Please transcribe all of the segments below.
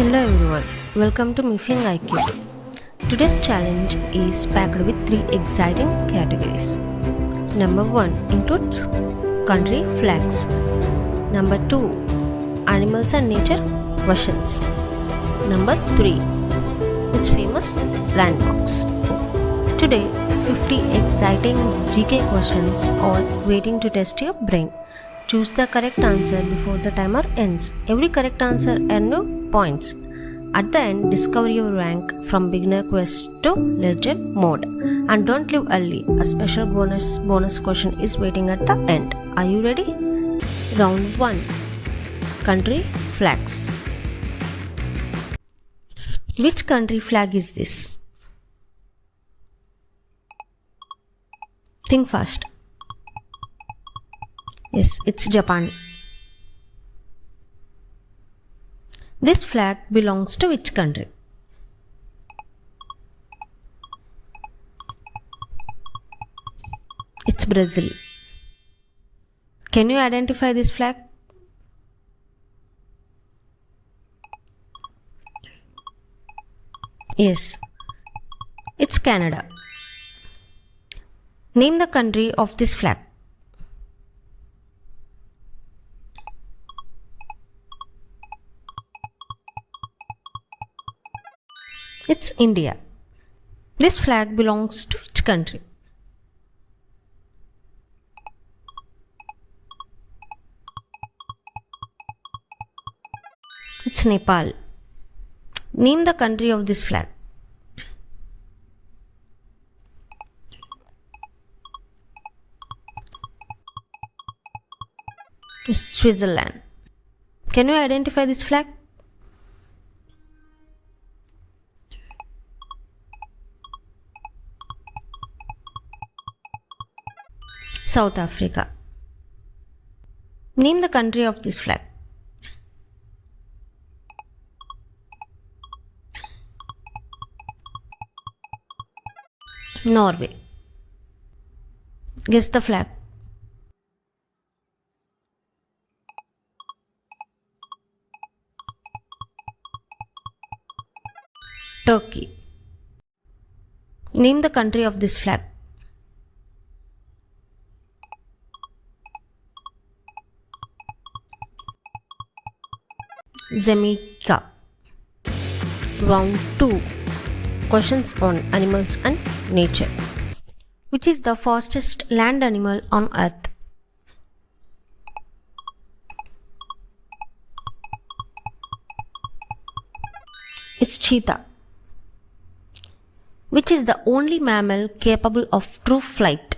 Hello everyone, welcome to Moving IQ. Today's challenge is packed with 3 exciting categories. Number 1 includes country flags. Number 2 animals and nature questions. Number 3 its famous landmarks. Today 50 exciting GK questions are waiting to test your brain. Choose the correct answer before the timer ends. Every correct answer earns you points. At the end, discover your rank from beginner quest to legend mode. And don't leave early. A special bonus question is waiting at the end. Are you ready? Round 1. Country flags. Which country flag is this? Think fast. Yes, it's Japan. This flag belongs to which country? It's Brazil. Can you identify this flag? Yes, it's Canada. Name the country of this flag. It's India. This flag belongs to which country? It's Nepal. Name the country of this flag. It's Switzerland. Can you identify this flag? South Africa. Name the country of this flag. Norway. Guess the flag. Turkey. Name the country of this flag. Jamaica. Round 2. Questions on animals and nature. Which is the fastest land animal on earth? It's cheetah. Which is the only mammal capable of true flight?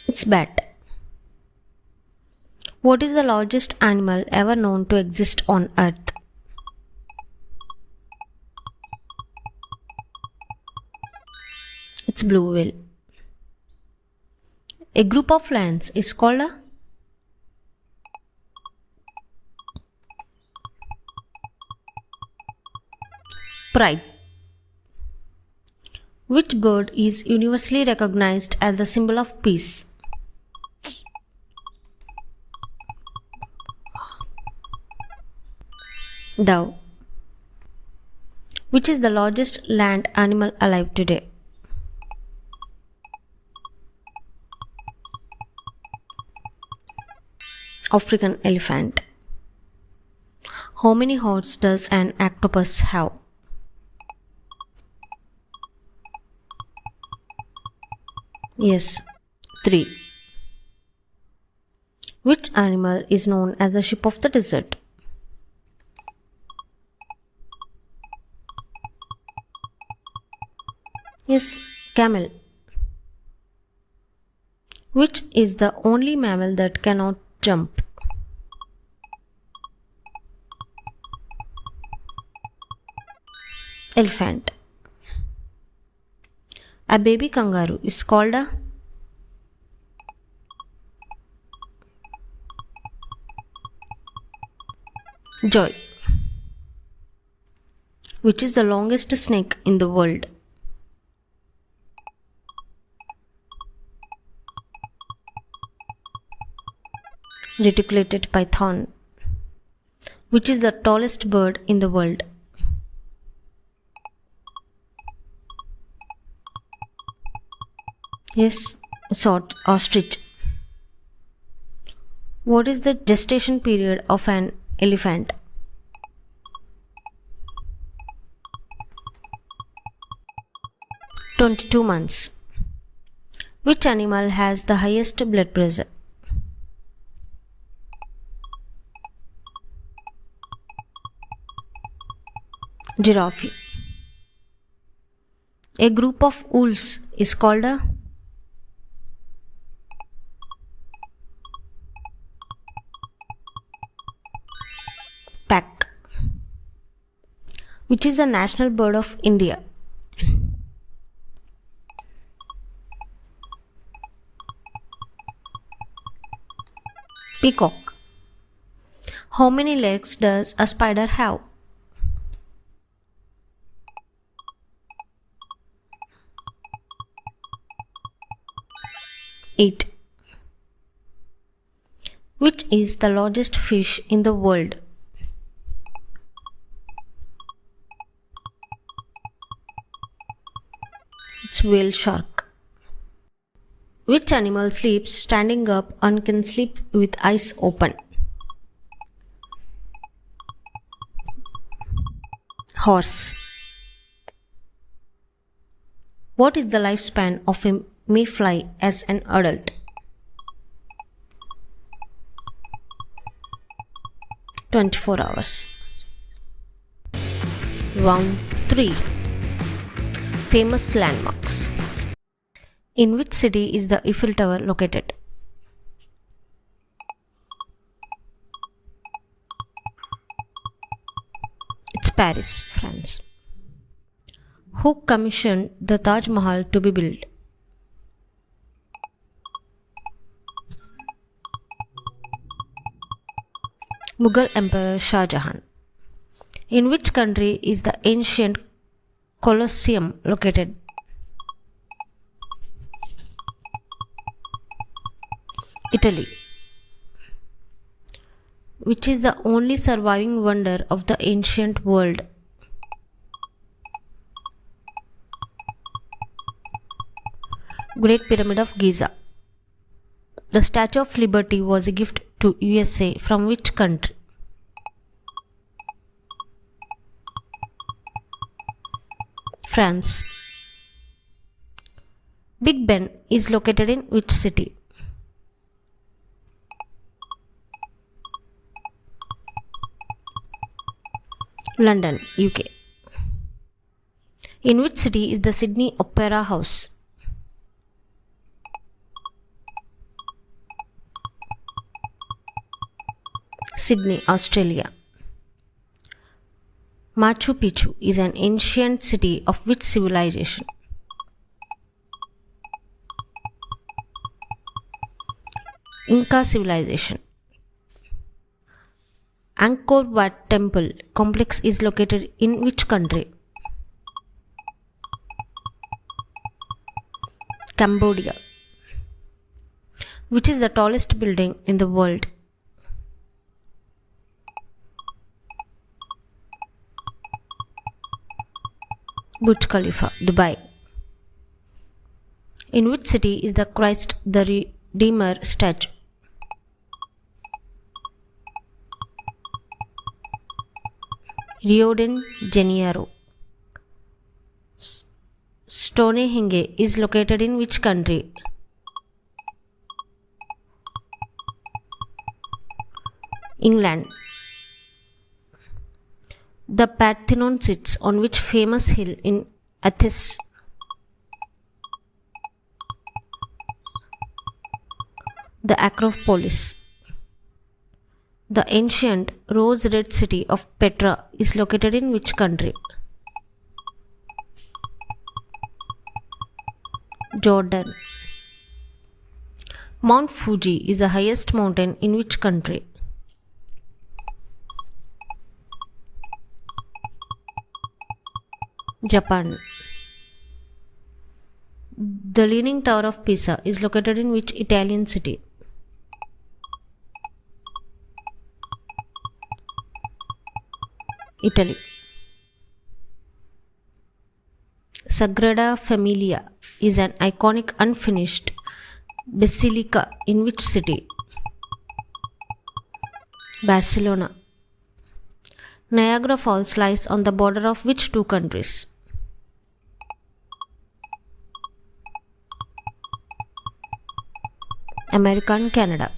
It's bat. What is the largest animal ever known to exist on Earth? It's blue whale. A group of lions is called a pride. Which bird is universally recognized as the symbol of peace? Dove. Which is the largest land animal alive today? African elephant. How many hearts does an octopus have? Yes, 3. Which animal is known as the sheep of the desert? Yes, camel. Which is the only mammal that cannot jump? Elephant. A baby kangaroo is called a joy. Which is the longest snake in the world? Reticulated python. Which is the tallest bird in the world? Yes, it's ostrich. What is the gestation period of an elephant? 22 months. Which animal has the highest blood pressure? Giraffe. A group of wolves is called a pack. Which is the national bird of India? Peacock. How many legs does a spider have? 8. Which is the largest fish in the world? It's whale shark. Which animal sleeps standing up and can sleep with eyes open? Horse. What is the lifespan of a mayfly as an adult? 24 hours. Round 3. Famous landmarks. In which city is the Eiffel Tower located? It's Paris, France. Who commissioned the Taj Mahal to be built? Mughal Emperor Shah Jahan. In which country is the ancient Colosseum located? Italy. Which is the only surviving wonder of the ancient world? Great Pyramid of Giza. The Statue of Liberty was a gift to USA from which country? France. Big Ben is located in which city? London, UK. In which city is the Sydney Opera House? Sydney, Australia. Machu Picchu is an ancient city of which civilization? Inca civilization. Angkor Wat Temple complex is located in which country? Cambodia. Which is the tallest building in the world? Burj Khalifa, Dubai. In which city is the Christ the Redeemer statue? Rio de Janeiro. Stonehenge is located in which country? England. The Parthenon sits on which famous hill in Athens? The Acropolis. The ancient rose-red city of Petra is located in which country? Jordan. Mount Fuji is the highest mountain in which country? Japan. The Leaning Tower of Pisa is located in which Italian city? Italy. Sagrada Familia is an iconic unfinished basilica in which city? Barcelona. Niagara Falls lies on the border of which two countries? America and Canada.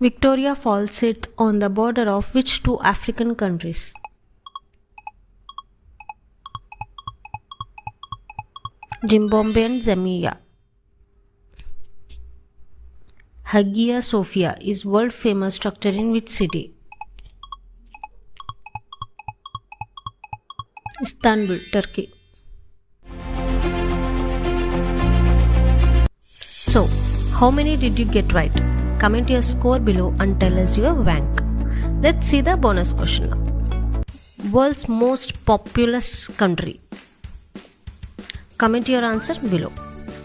Victoria Falls sit on the border of which two African countries? Zimbabwe and Zambia. Hagia Sophia is world famous structure in which city? Istanbul, Turkey. So, how many did you get right? Comment your score below and tell us your rank. Let's see the bonus question now. World's most populous country. Comment your answer below.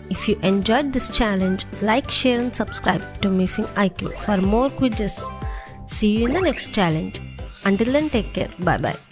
If you enjoyed this challenge, like, share and subscribe to Mifing IQ for more quizzes. See you in the next challenge. Until then, take care. Bye bye.